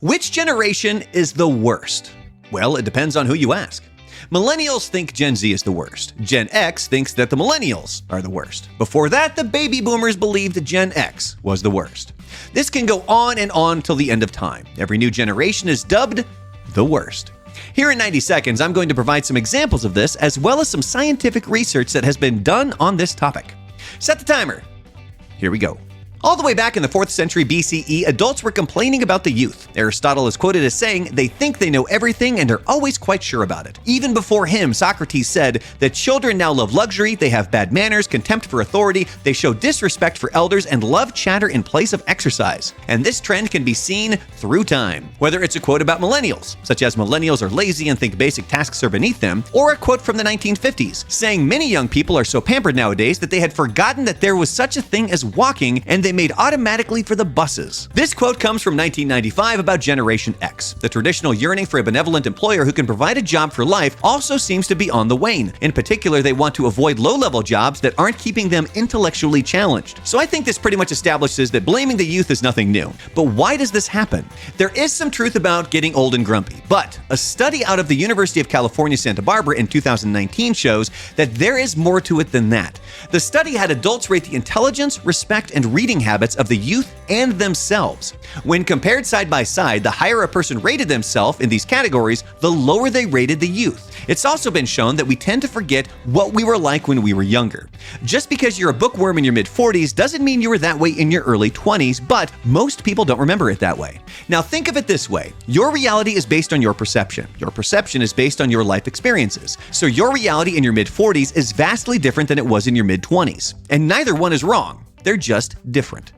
Which generation is the worst? Well, it depends on who you ask. Millennials think Gen Z is the worst. Gen X thinks that the millennials are the worst. Before that, the baby boomers believed Gen X was the worst. This can go on and on till the end of time. Every new generation is dubbed the worst. Here in 90 seconds, I'm going to provide some examples of this, as well as some scientific research that has been done on this topic. Set the timer. Here we go. All the way back in the 4th century BCE, adults were complaining about the youth. Aristotle is quoted as saying they think they know everything and are always quite sure about it. Even before him, Socrates said that children now love luxury, they have bad manners, contempt for authority, they show disrespect for elders, and love chatter in place of exercise. And this trend can be seen through time. Whether it's a quote about millennials, such as millennials are lazy and think basic tasks are beneath them, or a quote from the 1950s, saying many young people are so pampered nowadays that they had forgotten that there was such a thing as walking and they made automatically for the buses. This quote comes from 1995 about Generation X. The traditional yearning for a benevolent employer who can provide a job for life also seems to be on the wane. In particular, they want to avoid low-level jobs that aren't keeping them intellectually challenged. So I think this pretty much establishes that blaming the youth is nothing new. But why does this happen? There is some truth about getting old and grumpy, but a study out of the University of California, Santa Barbara in 2019 shows that there is more to it than that. The study had adults rate the intelligence, respect, and reading habits of the youth and themselves. When compared side by side, the higher a person rated themselves in these categories, the lower they rated the youth. It's also been shown that we tend to forget what we were like when we were younger. Just because you're a bookworm in your mid-40s doesn't mean you were that way in your early 20s, but most people don't remember it that way. Now think of it this way. Your reality is based on your perception. Your perception is based on your life experiences. So your reality in your mid-40s is vastly different than it was in your mid-20s. And neither one is wrong. They're just different.